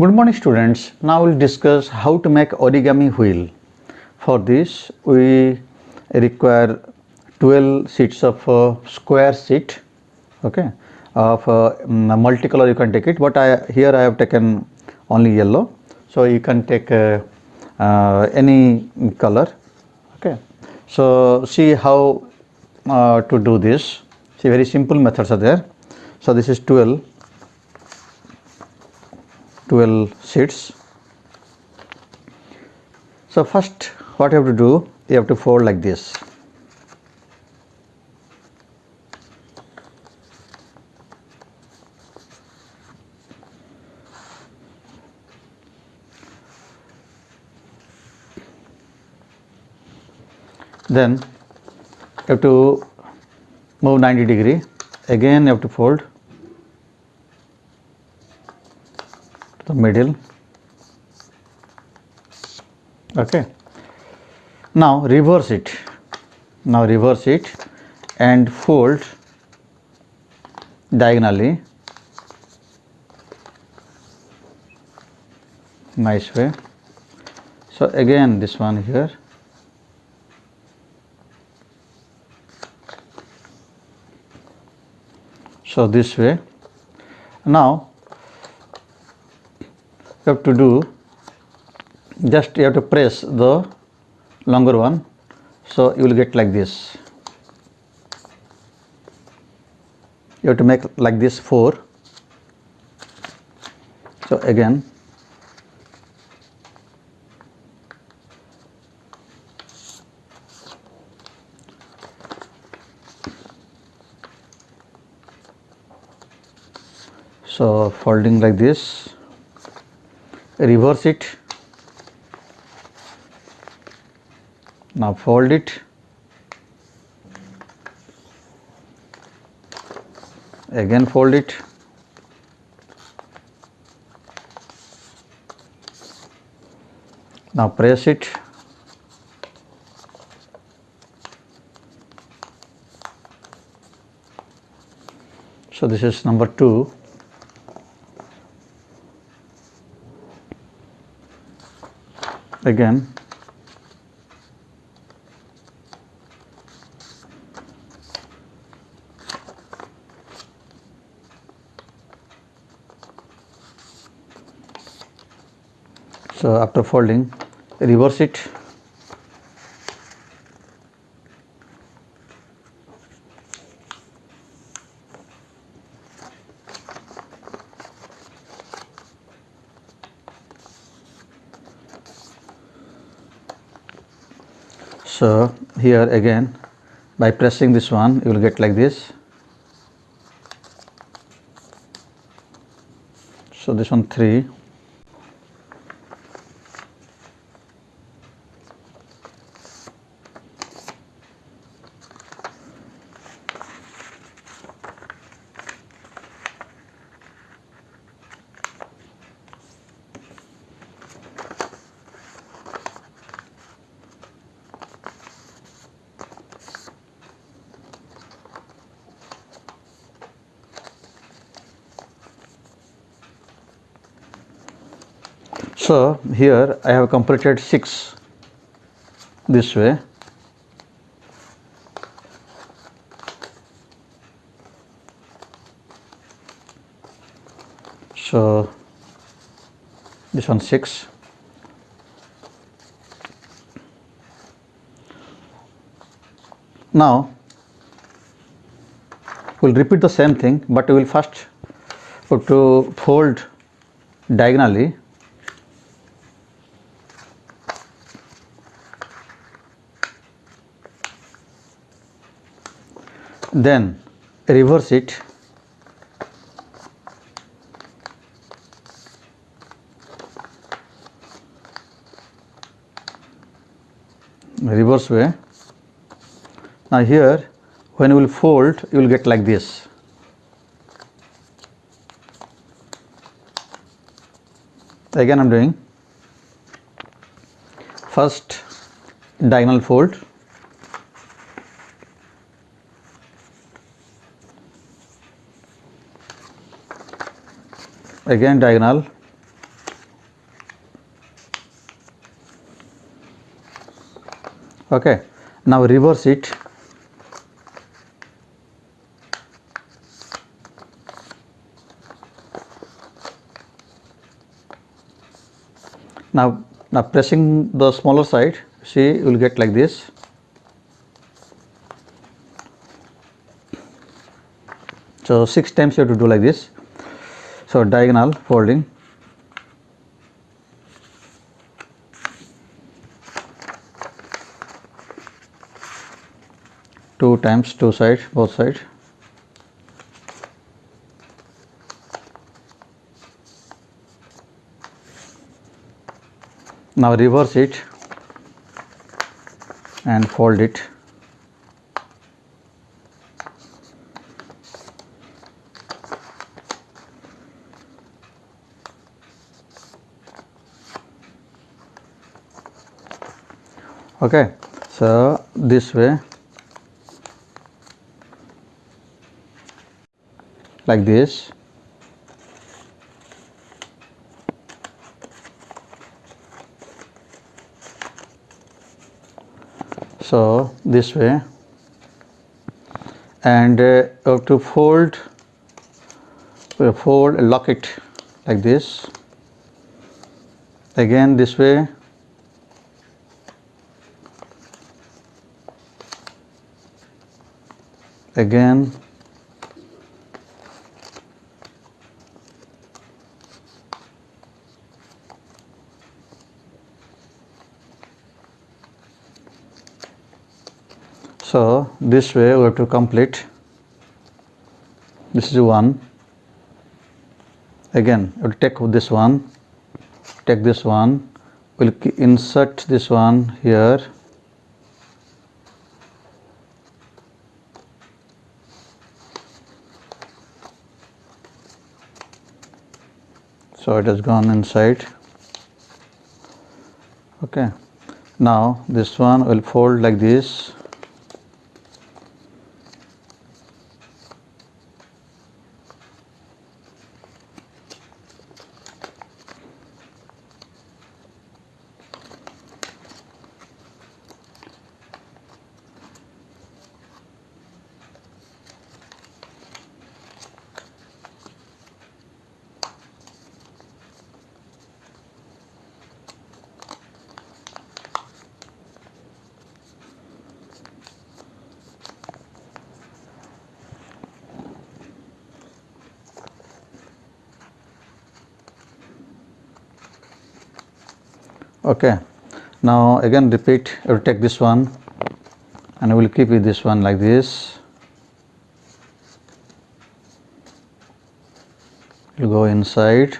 Good morning students. Now we'll discuss how to make origami wheel. For this we require 12 sheets of square sheet, okay, of multicolor you can take it, but here I have taken only yellow, so you can take any color, okay. So see how to do this. See, very simple methods are there. So this is 12 sheets. So first what you have to do, you have to fold like this. Then you have to move 90 degree. Again you have to fold to the middle. Okay. Now reverse it. And fold diagonally. Nice way. So again this one here. So this way. Now you have to do, just you have to press the longer one, so you will get like this. You have to make like this 4. So again so folding like this, reverse it, now fold it, again fold it, now press it, so this is number 2. Again so after folding, reverse it, so here again by pressing this one you will get like this. So this one 3, so here I have completed 6 this way. So this one 6. Now we'll repeat the same thing, but we will first put to fold diagonally, then reverse it, reverse way. Now here when you will fold you will get like this. Again I am doing first diagonal fold, again diagonal, Okay, now reverse it. Now pressing the smaller side, see, you will get like this. So 6 times you have to do like this. So diagonal folding. Two times, two sides, both sides. Now reverse it and fold it. Okay, so this way, like this. So this way, and you have to fold, lock it like this. Again this way. Again. So this way we have to complete. This is one. Again you have to take this one, take this one, we'll insert this one here. So it has gone inside. Okay, now this one will fold like this. Okay, now again repeat. You will take this one and I will keep with this one like this. You go inside.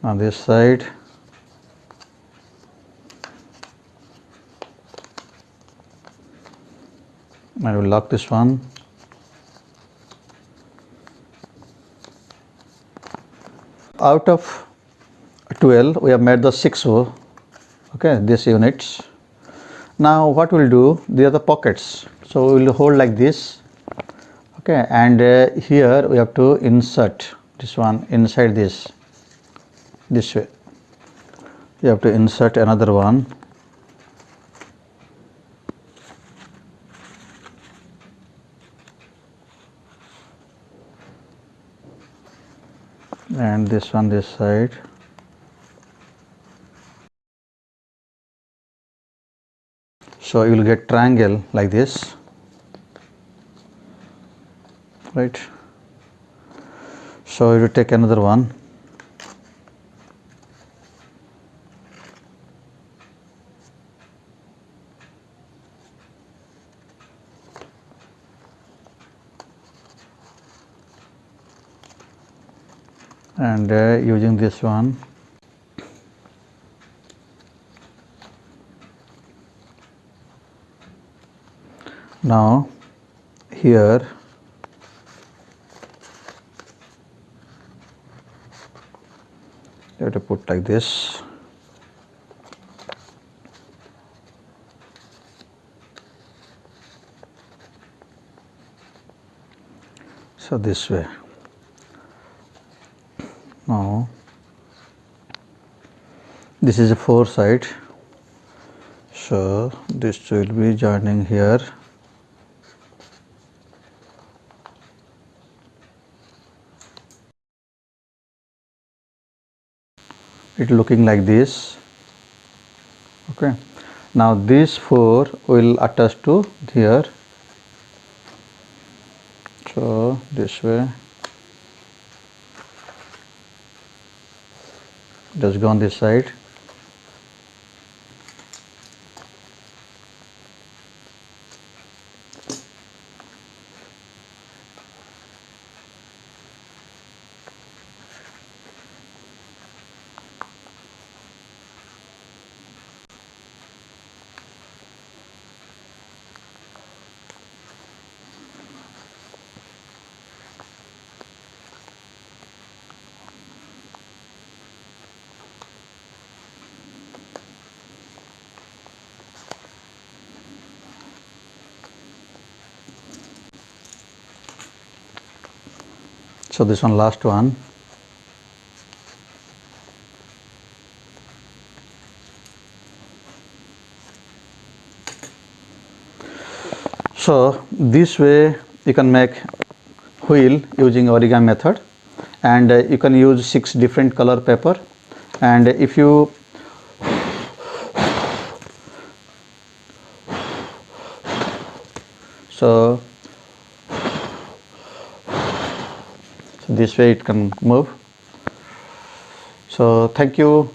On this side. I will lock this one. Out of 12 we have made the 6 okay, these units. Now what we'll do, they are the pockets, so we will hold like this. Okay, and here we have to insert this one inside this way. You have to insert another one. And this one this side. So you will get triangle like this, right? So you take another one. And using this one. Now here you have to put like this. So this way. Now this is a 4 side, so this will be joining here. It looking like this. Okay, now these 4 will attach to here, so this way. Just go on this side. So this one, last one. So this way you can make wheel using origami method, and you can use 6 different color paper, and if you so this way it can move. So thank you.